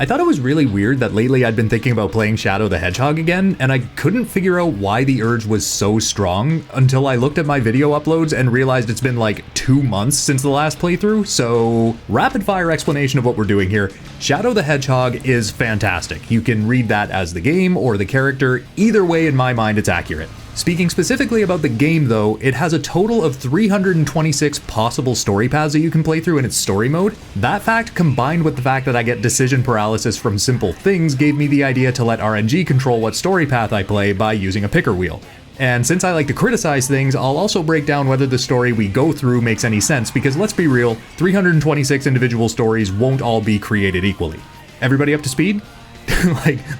I thought it was really weird that lately I'd been thinking about playing Shadow the Hedgehog again, and I couldn't figure out why the urge was so strong until I looked at my video uploads and realized it's been like 2 months since the last playthrough, so rapid fire explanation of what we're doing here. Shadow the Hedgehog is fantastic. You can read that as the game or the character. Either way, in my mind, it's accurate. Speaking specifically about the game though, it has a total of 326 possible story paths that you can play through in its story mode. That fact, combined with the fact that I get decision paralysis from simple things, gave me the idea to let RNG control what story path I play by using a picker wheel. And since I like to criticize things, I'll also break down whether the story we go through makes any sense, because let's be real, 326 individual stories won't all be created equally. Everybody up to speed?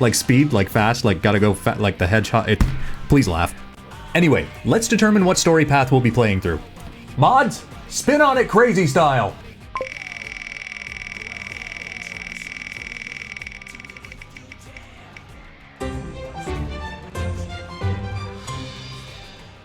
like speed, like fast, like gotta go like the hedgehog. Please laugh. Anyway, let's determine what story path we'll be playing through. Mods, spin on it crazy style.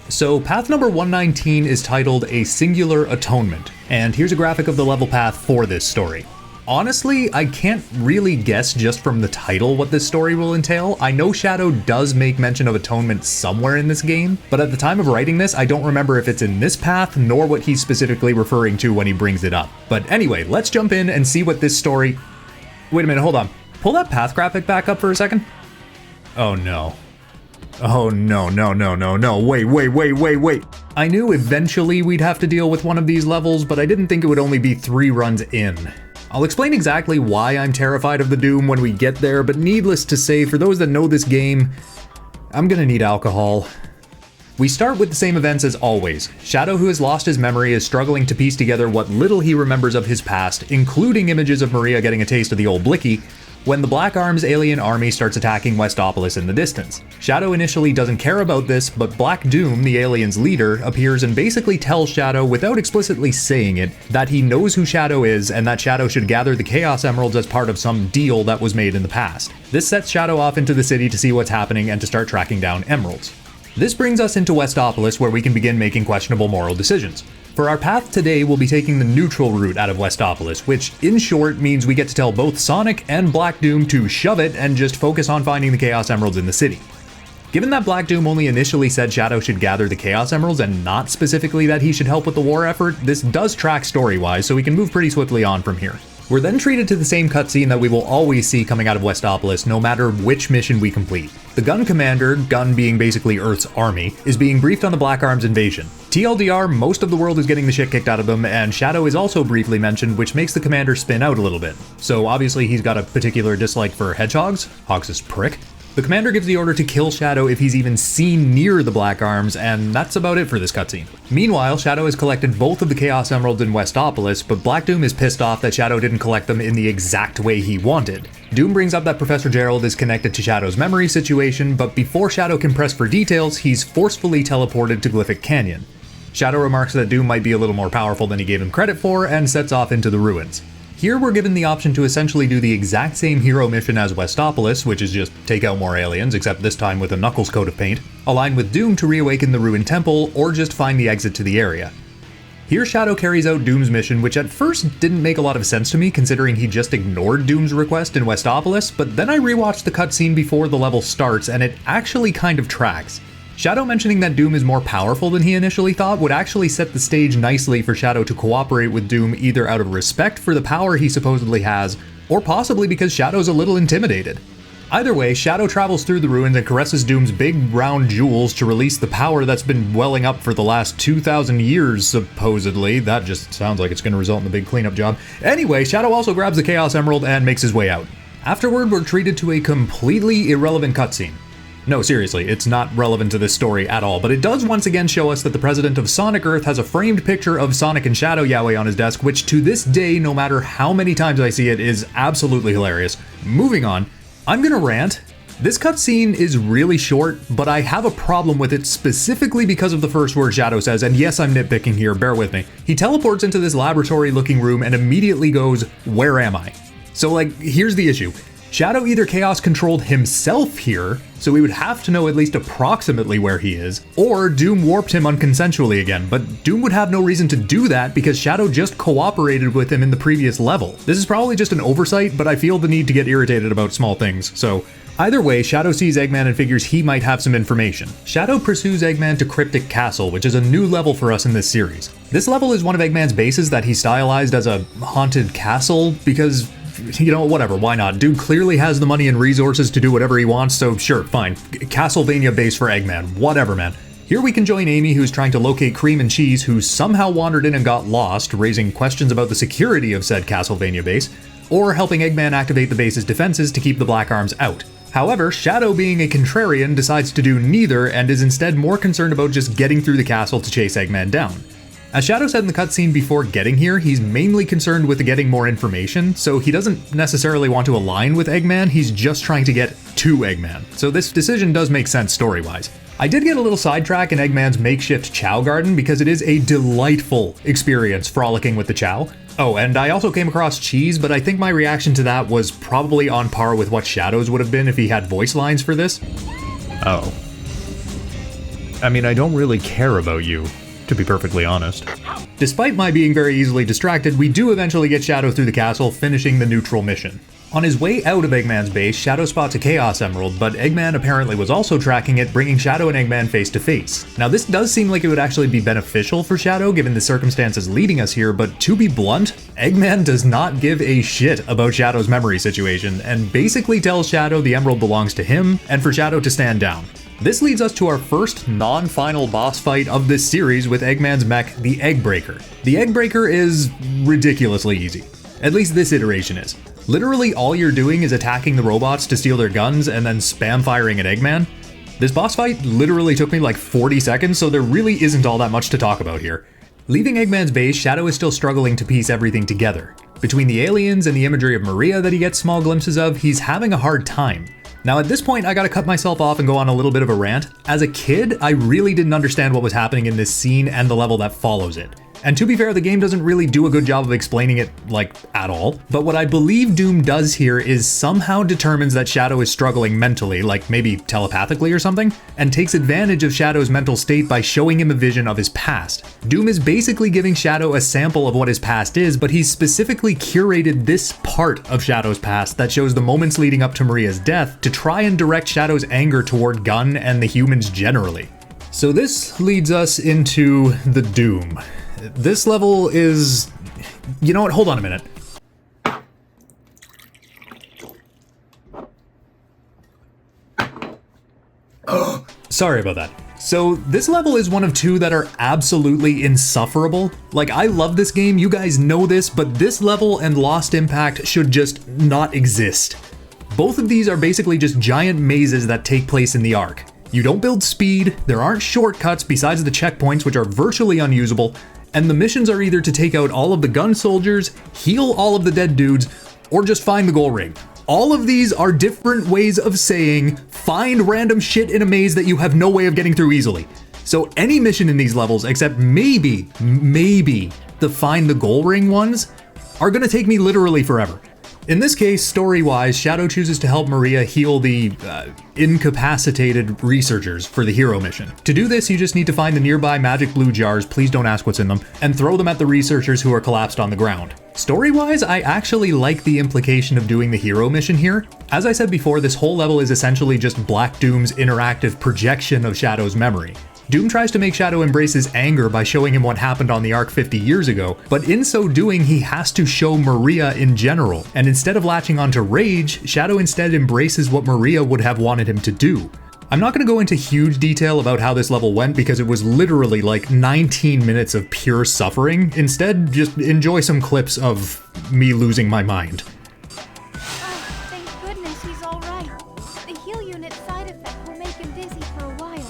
So path number 119 is titled A Singular Atonement, and here's a graphic of the level path for this story. Honestly, I can't really guess just from the title what this story will entail. I know Shadow does make mention of atonement somewhere in this game, but at the time of writing this, I don't remember if it's in this path nor what he's specifically referring to when he brings it up. But anyway, let's jump in and see what this story... Wait a minute, hold on. Pull that path graphic back up for a second. Oh no. Oh no, wait. I knew eventually we'd have to deal with one of these levels, but I didn't think it would only be 3 runs in. I'll explain exactly why I'm terrified of the Doom when we get there, but needless to say, for those that know this game, I'm gonna need alcohol. We start with the same events as always. Shadow, who has lost his memory, is struggling to piece together what little he remembers of his past, including images of Maria getting a taste of the old blicky, when the Black Arms alien army starts attacking Westopolis in the distance. Shadow initially doesn't care about this, but Black Doom, the alien's leader, appears and basically tells Shadow, without explicitly saying it, that he knows who Shadow is and that Shadow should gather the Chaos Emeralds as part of some deal that was made in the past. This sets Shadow off into the city to see what's happening and to start tracking down emeralds. This brings us into Westopolis, where we can begin making questionable moral decisions. For our path today, we'll be taking the neutral route out of Westopolis, which in short means we get to tell both Sonic and Black Doom to shove it and just focus on finding the Chaos Emeralds in the city. Given that Black Doom only initially said Shadow should gather the Chaos Emeralds and not specifically that he should help with the war effort, this does track story-wise, so we can move pretty swiftly on from here. We're then treated to the same cutscene that we will always see coming out of Westopolis, no matter which mission we complete. The Gun Commander, Gun being basically Earth's army, is being briefed on the Black Arms invasion. TLDR, most of the world is getting the shit kicked out of them, and Shadow is also briefly mentioned, which makes the commander spin out a little bit. So obviously he's got a particular dislike for hedgehogs, Hogs's prick. The commander gives the order to kill Shadow if he's even seen near the Black Arms, and that's about it for this cutscene. Meanwhile, Shadow has collected both of the Chaos Emeralds in Westopolis, but Black Doom is pissed off that Shadow didn't collect them in the exact way he wanted. Doom brings up that Professor Gerald is connected to Shadow's memory situation, but before Shadow can press for details, he's forcefully teleported to Glyphic Canyon. Shadow remarks that Doom might be a little more powerful than he gave him credit for, and sets off into the ruins. Here we're given the option to essentially do the exact same hero mission as Westopolis, which is just take out more aliens, except this time with a Knuckles coat of paint, align with Doom to reawaken the ruined temple, or just find the exit to the area. Here Shadow carries out Doom's mission, which at first didn't make a lot of sense to me considering he just ignored Doom's request in Westopolis, but then I rewatched the cutscene before the level starts and it actually kind of tracks. Shadow mentioning that Doom is more powerful than he initially thought would actually set the stage nicely for Shadow to cooperate with Doom either out of respect for the power he supposedly has, or possibly because Shadow's a little intimidated. Either way, Shadow travels through the ruins and caresses Doom's big round jewels to release the power that's been welling up for the last 2,000 years, supposedly. That just sounds like it's going to result in a big cleanup job. Anyway, Shadow also grabs the Chaos Emerald and makes his way out. Afterward, we're treated to a completely irrelevant cutscene. No, seriously, it's not relevant to this story at all, but it does once again show us that the president of Sonic Earth has a framed picture of Sonic and Shadow Yahweh on his desk, which to this day, no matter how many times I see it, is absolutely hilarious. Moving on, I'm gonna rant. This cutscene is really short, but I have a problem with it specifically because of the first word Shadow says, and yes, I'm nitpicking here, bear with me. He teleports into this laboratory-looking room and immediately goes, "Where am I?" So like, here's the issue. Shadow either Chaos controlled himself here, so we would have to know at least approximately where he is, or Doom warped him unconsensually again, but Doom would have no reason to do that because Shadow just cooperated with him in the previous level. This is probably just an oversight, but I feel the need to get irritated about small things, so either way, Shadow sees Eggman and figures he might have some information. Shadow pursues Eggman to Cryptic Castle, which is a new level for us in this series. This level is one of Eggman's bases that he stylized as a haunted castle because, you know, whatever, why not? Dude clearly has the money and resources to do whatever he wants, so sure, fine. Castlevania base for Eggman, whatever, man. Here we can join Amy, who's trying to locate Cream and Cheese, who somehow wandered in and got lost, raising questions about the security of said Castlevania base, or helping Eggman activate the base's defenses to keep the Black Arms out. However, Shadow, being a contrarian, decides to do neither and is instead more concerned about just getting through the castle to chase Eggman down. As Shadow said in the cutscene before getting here, he's mainly concerned with getting more information, so he doesn't necessarily want to align with Eggman, he's just trying to get to Eggman. So this decision does make sense story-wise. I did get a little sidetrack in Eggman's makeshift Chow Garden because it is a delightful experience frolicking with the Chow. Oh, and I also came across Cheese, but I think my reaction to that was probably on par with what Shadow's would have been if he had voice lines for this. Oh. I mean, I don't really care about you, to be perfectly honest. Despite my being very easily distracted, we do eventually get Shadow through the castle, finishing the neutral mission. On his way out of Eggman's base, Shadow spots a Chaos Emerald, but Eggman apparently was also tracking it, bringing Shadow and Eggman face to face. Now this does seem like it would actually be beneficial for Shadow given the circumstances leading us here, but to be blunt, Eggman does not give a shit about Shadow's memory situation, and basically tells Shadow the Emerald belongs to him, and for Shadow to stand down. This leads us to our first non-final boss fight of this series with Eggman's mech, the Eggbreaker. The Eggbreaker is ridiculously easy. At least this iteration is. Literally all you're doing is attacking the robots to steal their guns and then spam firing at Eggman. This boss fight literally took me like 40 seconds, so there really isn't all that much to talk about here. Leaving Eggman's base, Shadow is still struggling to piece everything together. Between the aliens and the imagery of Maria that he gets small glimpses of, he's having a hard time. Now at this point, I gotta cut myself off and go on a little bit of a rant. As a kid, I really didn't understand what was happening in this scene and the level that follows it. And to be fair, the game doesn't really do a good job of explaining it, like, at all. But what I believe Doom does here is somehow determines that Shadow is struggling mentally, like maybe telepathically or something, and takes advantage of Shadow's mental state by showing him a vision of his past. Doom is basically giving Shadow a sample of what his past is, but he's specifically curated this part of Shadow's past that shows the moments leading up to Maria's death to try and direct Shadow's anger toward Gunn and the humans generally. So this leads us into the Doom. This level is... You know what? Hold on a minute. Sorry about that. So this level is one of two that are absolutely insufferable. Like, I love this game, you guys know this, but this level and Lost Impact should just not exist. Both of these are basically just giant mazes that take place in the Ark. You don't build speed, there aren't shortcuts besides the checkpoints, which are virtually unusable, and the missions are either to take out all of the gun soldiers, heal all of the dead dudes, or just find the goal ring. All of these are different ways of saying, find random shit in a maze that you have no way of getting through easily. So any mission in these levels, except maybe the find the goal ring ones, are gonna take me literally forever. In this case, story-wise, Shadow chooses to help Maria heal the incapacitated researchers for the hero mission. To do this, you just need to find the nearby magic blue jars, please don't ask what's in them, and throw them at the researchers who are collapsed on the ground. Story-wise, I actually like the implication of doing the hero mission here. As I said before, this whole level is essentially just Black Doom's interactive projection of Shadow's memory. Doom tries to make Shadow embrace his anger by showing him what happened on the Ark 50 years ago, but in so doing he has to show Maria in general, and instead of latching onto rage, Shadow instead embraces what Maria would have wanted him to do. I'm not going to go into huge detail about how this level went because it was literally like 19 minutes of pure suffering. Instead, just enjoy some clips of me losing my mind. Oh, thank goodness he's alright. The heal unit side effect will make him dizzy for a while,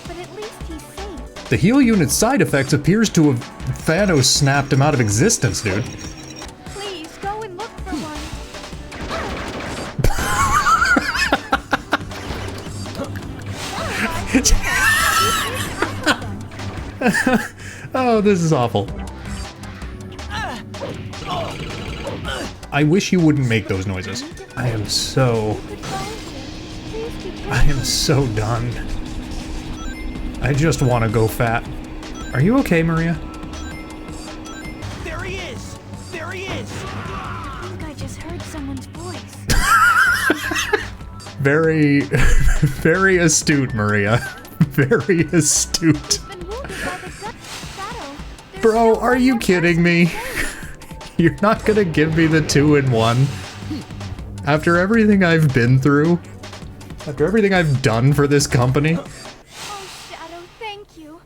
but at least he's safe. The heal unit's side effects appears to have Thanos snapped him out of existence, dude. Please, go and look for one. Oh, this is awful. I wish you wouldn't make those noises. I am so done. I just want to go fat. Are you okay, Maria? There he is! There he is! I think I just heard someone's voice. Very, very astute, Maria. Very astute. Been wounded by the gun. Shadow. There's Bro, no are one you more kidding me? You're not gonna give me the 2-in-1? After everything I've been through? After everything I've done for this company? Oh, Shadow, thank you.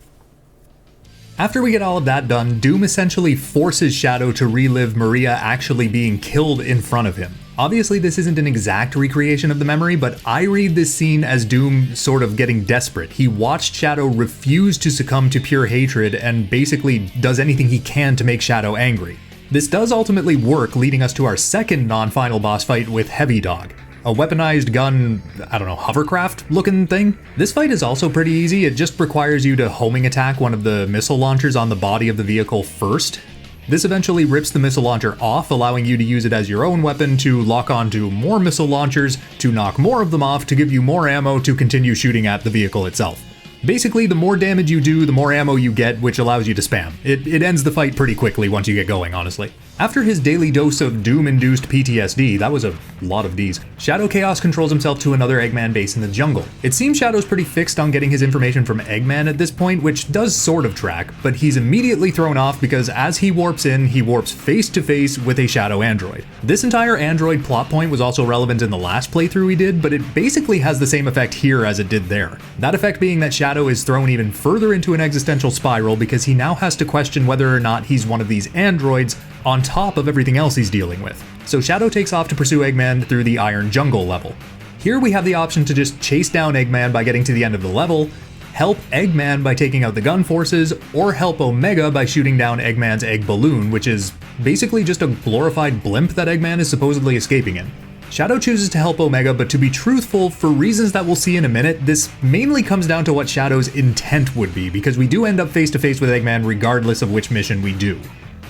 After we get all of that done, Doom essentially forces Shadow to relive Maria actually being killed in front of him. Obviously, this isn't an exact recreation of the memory, but I read this scene as Doom sort of getting desperate. He watched Shadow refuse to succumb to pure hatred and basically does anything he can to make Shadow angry. This does ultimately work, leading us to our second non-final boss fight with Heavy Dog. A weaponized gun, I don't know, hovercraft looking thing? This fight is also pretty easy. It just requires you to homing attack one of the missile launchers on the body of the vehicle first. This eventually rips the missile launcher off, allowing you to use it as your own weapon to lock onto more missile launchers, to knock more of them off, to give you more ammo to continue shooting at the vehicle itself. Basically, the more damage you do, the more ammo you get, which allows you to spam. It ends the fight pretty quickly once you get going, honestly. After his daily dose of Doom-induced PTSD, that was a lot of Ds, Shadow Chaos controls himself to another Eggman base in the jungle. It seems Shadow's pretty fixed on getting his information from Eggman at this point, which does sort of track, but he's immediately thrown off because as he warps in, he warps face to face with a Shadow android. This entire android plot point was also relevant in the last playthrough we did, but it basically has the same effect here as it did there. That effect being that Shadow is thrown even further into an existential spiral because he now has to question whether or not he's one of these androids on top of everything else he's dealing with. So Shadow takes off to pursue Eggman through the Iron Jungle level. Here we have the option to just chase down Eggman by getting to the end of the level, help Eggman by taking out the gun forces, or help Omega by shooting down Eggman's egg balloon, which is basically just a glorified blimp that Eggman is supposedly escaping in. Shadow chooses to help Omega, but to be truthful, for reasons that we'll see in a minute, this mainly comes down to what Shadow's intent would be, because we do end up face to face with Eggman regardless of which mission we do.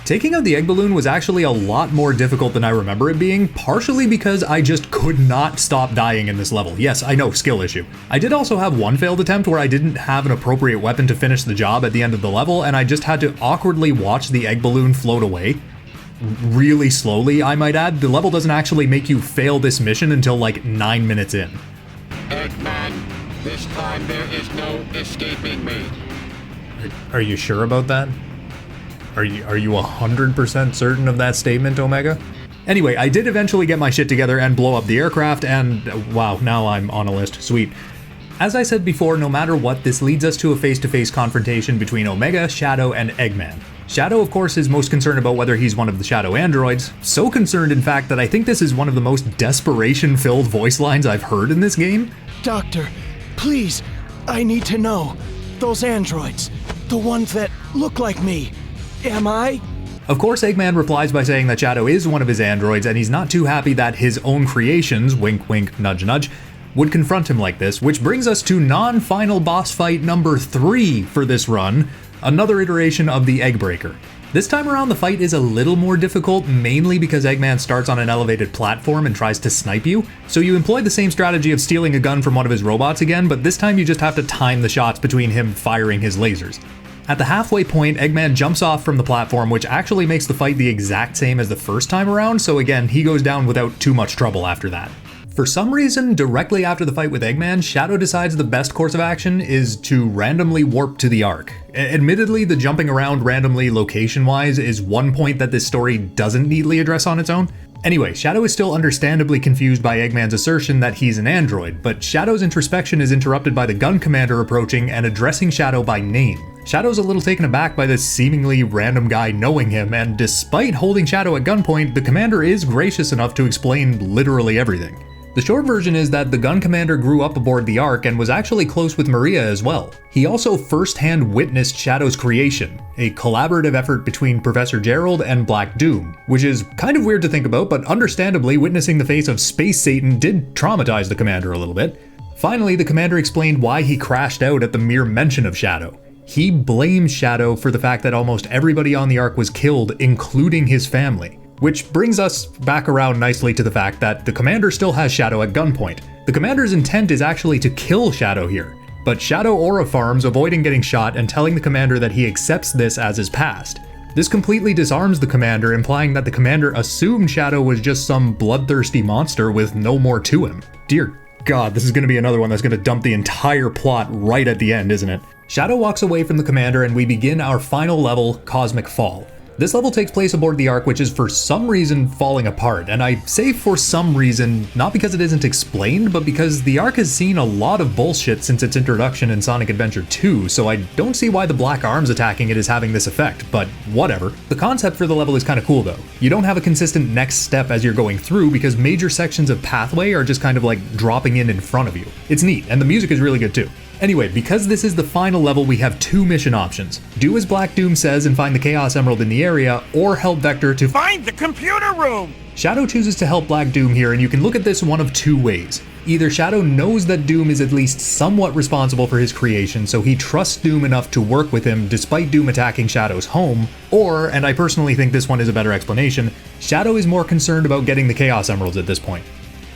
Taking out the egg balloon was actually a lot more difficult than I remember it being, partially because I just could not stop dying in this level. Yes, I know, skill issue. I did also have one failed attempt where I didn't have an appropriate weapon to finish the job at the end of the level, and I just had to awkwardly watch the egg balloon float away. Really slowly, I might add. The level doesn't actually make you fail this mission until like 9 minutes in. Eggman, this time there is no escaping me. Are you sure about that? Are you 100% certain of that statement, Omega? Anyway, I did eventually get my shit together and blow up the aircraft, and wow, now I'm on a list. Sweet. As I said before, no matter what, this leads us to a face-to-face confrontation between Omega, Shadow, and Eggman. Shadow, of course, is most concerned about whether he's one of the Shadow androids. So concerned, in fact, that I think this is one of the most desperation-filled voice lines I've heard in this game. Doctor, please, I need to know. Those androids, the ones that look like me, am I? Of course, Eggman replies by saying that Shadow is one of his androids, and he's not too happy that his own creations, wink wink, nudge nudge, would confront him like this, which brings us to non-final boss fight number 3 for this run, another iteration of the Egg Breaker. This time around the fight is a little more difficult, mainly because Eggman starts on an elevated platform and tries to snipe you, so you employ the same strategy of stealing a gun from one of his robots again, but this time you just have to time the shots between him firing his lasers. At the halfway point, Eggman jumps off from the platform, which actually makes the fight the exact same as the first time around, so again, he goes down without too much trouble after that. For some reason, directly after the fight with Eggman, Shadow decides the best course of action is to randomly warp to the Ark. Admittedly, the jumping around randomly location-wise is one point that this story doesn't neatly address on its own. Anyway, Shadow is still understandably confused by Eggman's assertion that he's an android, but Shadow's introspection is interrupted by the gun commander approaching and addressing Shadow by name. Shadow's a little taken aback by this seemingly random guy knowing him, and despite holding Shadow at gunpoint, the commander is gracious enough to explain literally everything. The short version is that the gun commander grew up aboard the Ark and was actually close with Maria as well. He also first-hand witnessed Shadow's creation, a collaborative effort between Professor Gerald and Black Doom, which is kind of weird to think about, but understandably witnessing the face of Space Satan did traumatize the commander a little bit. Finally, the commander explained why he crashed out at the mere mention of Shadow. He blames Shadow for the fact that almost everybody on the Ark was killed, including his family. Which brings us back around nicely to the fact that the commander still has Shadow at gunpoint. The commander's intent is actually to kill Shadow here, but Shadow aura farms, avoiding getting shot and telling the commander that he accepts this as his past. This completely disarms the commander, implying that the commander assumed Shadow was just some bloodthirsty monster with no more to him. Dear God, this is going to be another one that's going to dump the entire plot right at the end, isn't it? Shadow walks away from the commander and we begin our final level, Cosmic Fall. This level takes place aboard the Ark, which is for some reason falling apart, and I say for some reason, not because it isn't explained, but because the Ark has seen a lot of bullshit since its introduction in Sonic Adventure 2, so I don't see why the black arms attacking it is having this effect, but whatever. The concept for the level is kind of cool though. You don't have a consistent next step as you're going through because major sections of pathway are just kind of like dropping in front of you. It's neat, and the music is really good too. Anyway, because this is the final level, we have two mission options. Do as Black Doom says and find the Chaos Emerald in the area, or help Vector to find the computer room! Shadow chooses to help Black Doom here, and you can look at this one of two ways. Either Shadow knows that Doom is at least somewhat responsible for his creation, so he trusts Doom enough to work with him despite Doom attacking Shadow's home, or, and I personally think this one is a better explanation, Shadow is more concerned about getting the Chaos Emeralds at this point.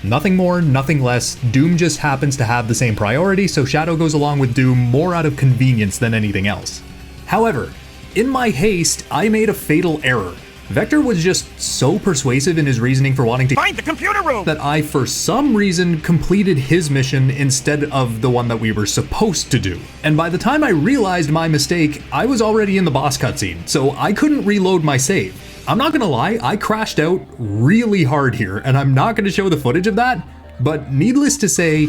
Nothing more, nothing less, Doom just happens to have the same priority, so Shadow goes along with Doom more out of convenience than anything else. However, in my haste, I made a fatal error. Vector was just so persuasive in his reasoning for wanting to find the computer room that I, for some reason, completed his mission instead of the one that we were supposed to do. And by the time I realized my mistake, I was already in the boss cutscene, so I couldn't reload my save. I'm not gonna lie, I crashed out really hard here, and I'm not gonna show the footage of that, but needless to say,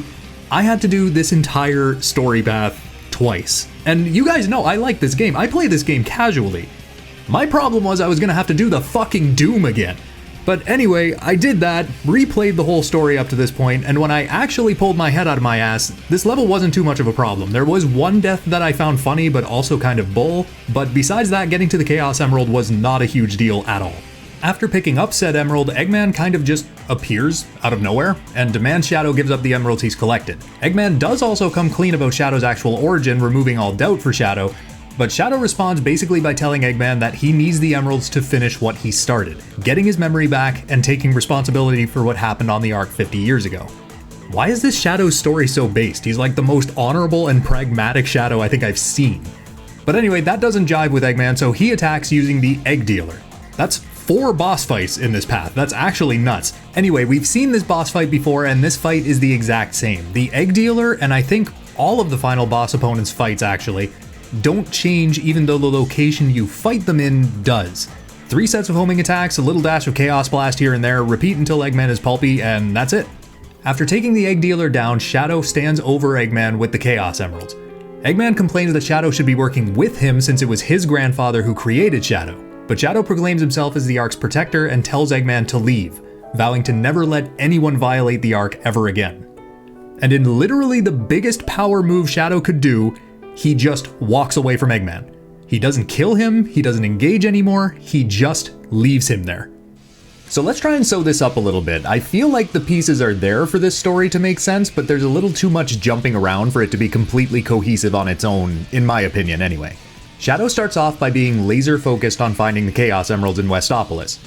I had to do this entire story path twice. And you guys know I like this game, I play this game casually. My problem was I was gonna have to do the fucking Doom again. But anyway, I did that, replayed the whole story up to this point, and when I actually pulled my head out of my ass, this level wasn't too much of a problem. There was one death that I found funny but also kind of bull, but besides that, getting to the Chaos Emerald was not a huge deal at all. After picking up said emerald, Eggman kind of just appears out of nowhere and demands Shadow gives up the emeralds he's collected. Eggman does also come clean about Shadow's actual origin, removing all doubt for Shadow, but Shadow responds basically by telling Eggman that he needs the emeralds to finish what he started, getting his memory back and taking responsibility for what happened on the Ark 50 years ago. Why is this Shadow's story so based? He's like the most honorable and pragmatic Shadow I think I've seen. But anyway, that doesn't jive with Eggman, so he attacks using the Egg Dealer. That's 4 boss fights in this path, that's actually nuts. Anyway, we've seen this boss fight before and this fight is the exact same. The Egg Dealer, and I think all of the final boss opponents' fights actually, don't change even though the location you fight them in does. 3 sets of homing attacks, a little dash of Chaos Blast here and there, repeat until Eggman is pulpy, and that's it. After taking the Egg Dealer down, Shadow stands over Eggman with the Chaos Emeralds. Eggman complains that Shadow should be working with him since it was his grandfather who created Shadow, but Shadow proclaims himself as the Ark's protector and tells Eggman to leave, vowing to never let anyone violate the Ark ever again. And in literally the biggest power move Shadow could do, he just walks away from Eggman. He doesn't kill him, he doesn't engage anymore, he just leaves him there. So let's try and sew this up a little bit. I feel like the pieces are there for this story to make sense, but there's a little too much jumping around for it to be completely cohesive on its own, in my opinion anyway. Shadow starts off by being laser focused on finding the Chaos Emeralds in Westopolis.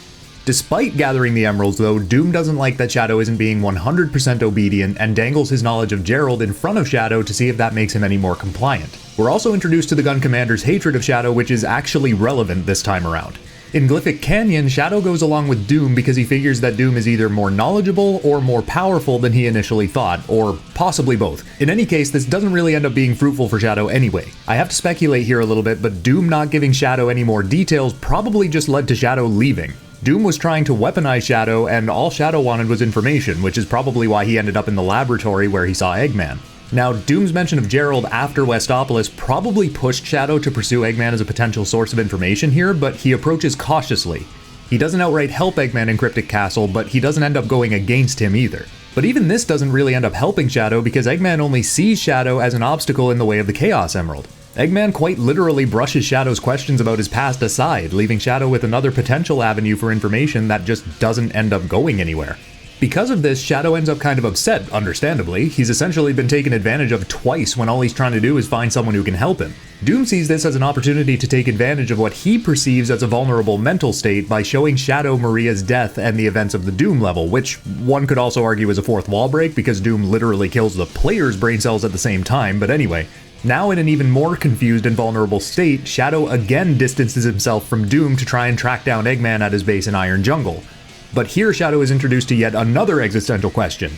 Despite gathering the emeralds though, Doom doesn't like that Shadow isn't being 100% obedient and dangles his knowledge of Gerald in front of Shadow to see if that makes him any more compliant. We're also introduced to the Gun Commander's hatred of Shadow, which is actually relevant this time around. In Glyphic Canyon, Shadow goes along with Doom because he figures that Doom is either more knowledgeable or more powerful than he initially thought, or possibly both. In any case, this doesn't really end up being fruitful for Shadow anyway. I have to speculate here a little bit, but Doom not giving Shadow any more details probably just led to Shadow leaving. Doom was trying to weaponize Shadow, and all Shadow wanted was information, which is probably why he ended up in the laboratory where he saw Eggman. Now, Doom's mention of Gerald after Westopolis probably pushed Shadow to pursue Eggman as a potential source of information here, but he approaches cautiously. He doesn't outright help Eggman in Cryptic Castle, but he doesn't end up going against him either. But even this doesn't really end up helping Shadow because Eggman only sees Shadow as an obstacle in the way of the Chaos Emerald. Eggman quite literally brushes Shadow's questions about his past aside, leaving Shadow with another potential avenue for information that just doesn't end up going anywhere. Because of this, Shadow ends up kind of upset, understandably. He's essentially been taken advantage of twice when all he's trying to do is find someone who can help him. Doom sees this as an opportunity to take advantage of what he perceives as a vulnerable mental state by showing Shadow Maria's death and the events of the Doom level, which one could also argue is a fourth wall break because Doom literally kills the player's brain cells at the same time, but anyway. Now in an even more confused and vulnerable state, Shadow again distances himself from Doom to try and track down Eggman at his base in Iron Jungle. But here Shadow is introduced to yet another existential question.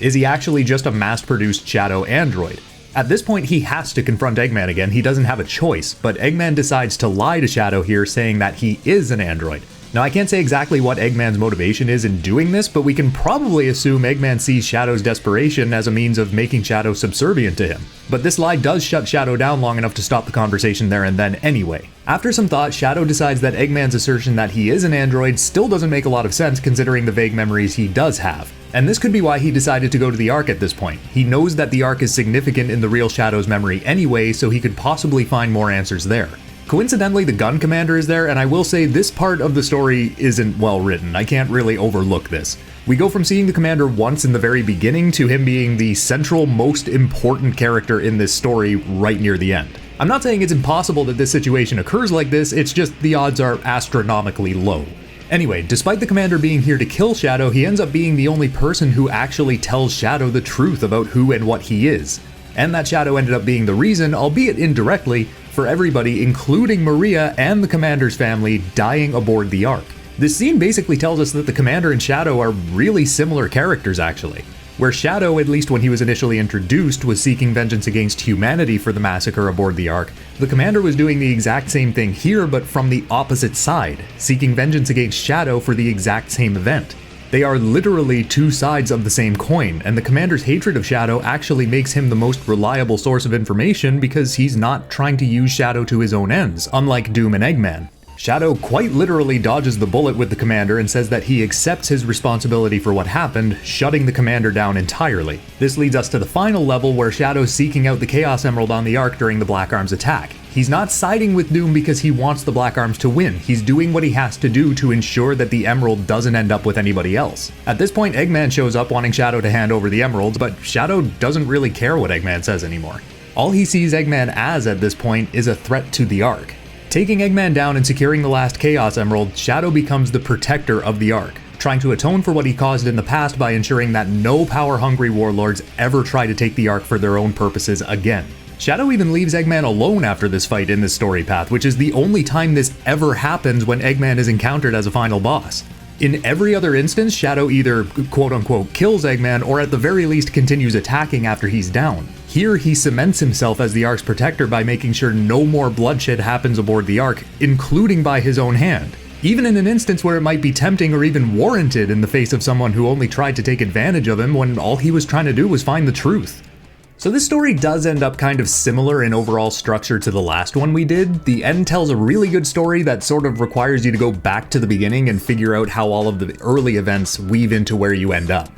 Is he actually just a mass-produced Shadow android? At this point he has to confront Eggman again, he doesn't have a choice, but Eggman decides to lie to Shadow here, saying that he is an android. Now I can't say exactly what Eggman's motivation is in doing this, but we can probably assume Eggman sees Shadow's desperation as a means of making Shadow subservient to him. But this lie does shut Shadow down long enough to stop the conversation there and then anyway. After some thought, Shadow decides that Eggman's assertion that he is an android still doesn't make a lot of sense considering the vague memories he does have. And this could be why he decided to go to the Ark at this point. He knows that the Ark is significant in the real Shadow's memory anyway, so he could possibly find more answers there. Coincidentally, the gun commander is there, and I will say this part of the story isn't well written. I can't really overlook this. We go from seeing the commander once in the very beginning to him being the central, most important character in this story right near the end. I'm not saying it's impossible that this situation occurs like this, it's just the odds are astronomically low. Anyway, despite the commander being here to kill Shadow, he ends up being the only person who actually tells Shadow the truth about who and what he is. And that Shadow ended up being the reason, albeit indirectly, for everybody, including Maria and the commander's family, dying aboard the Ark. This scene basically tells us that the commander and Shadow are really similar characters actually. Where Shadow, at least when he was initially introduced, was seeking vengeance against humanity for the massacre aboard the Ark, the commander was doing the exact same thing here but from the opposite side, seeking vengeance against Shadow for the exact same event. They are literally two sides of the same coin, and the commander's hatred of Shadow actually makes him the most reliable source of information because he's not trying to use Shadow to his own ends, unlike Doom and Eggman. Shadow quite literally dodges the bullet with the commander and says that he accepts his responsibility for what happened, shutting the commander down entirely. This leads us to the final level where Shadow's seeking out the Chaos Emerald on the Ark during the Black Arms attack. He's not siding with Doom because he wants the Black Arms to win, he's doing what he has to do to ensure that the Emerald doesn't end up with anybody else. At this point, Eggman shows up wanting Shadow to hand over the Emeralds, but Shadow doesn't really care what Eggman says anymore. All he sees Eggman as at this point is a threat to the Ark. Taking Eggman down and securing the last Chaos Emerald, Shadow becomes the protector of the Ark, trying to atone for what he caused in the past by ensuring that no power-hungry warlords ever try to take the Ark for their own purposes again. Shadow even leaves Eggman alone after this fight in this story path, which is the only time this ever happens when Eggman is encountered as a final boss. In every other instance, Shadow either quote-unquote kills Eggman or at the very least continues attacking after he's down. Here he cements himself as the Ark's protector by making sure no more bloodshed happens aboard the Ark, including by his own hand. Even in an instance where it might be tempting or even warranted in the face of someone who only tried to take advantage of him when all he was trying to do was find the truth. So this story does end up kind of similar in overall structure to the last one we did. The end tells a really good story that sort of requires you to go back to the beginning and figure out how all of the early events weave into where you end up.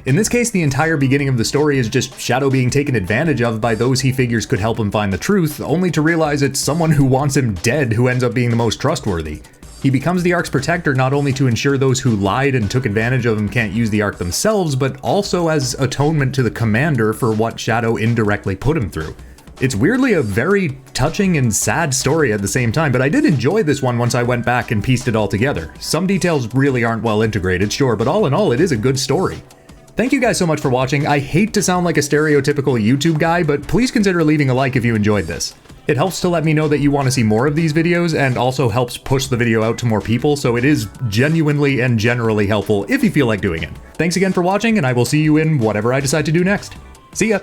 In this case, the entire beginning of the story is just Shadow being taken advantage of by those he figures could help him find the truth, only to realize it's someone who wants him dead who ends up being the most trustworthy. He becomes the Ark's protector not only to ensure those who lied and took advantage of him can't use the Ark themselves, but also as atonement to the commander for what Shadow indirectly put him through. It's weirdly a very touching and sad story at the same time, but I did enjoy this one once I went back and pieced it all together. Some details really aren't well integrated, sure, but all in all, it is a good story. Thank you guys so much for watching. I hate to sound like a stereotypical YouTube guy, but please consider leaving a like if you enjoyed this. It helps to let me know that you want to see more of these videos and also helps push the video out to more people, so it is genuinely and generally helpful if you feel like doing it. Thanks again for watching, and I will see you in whatever I decide to do next. See ya!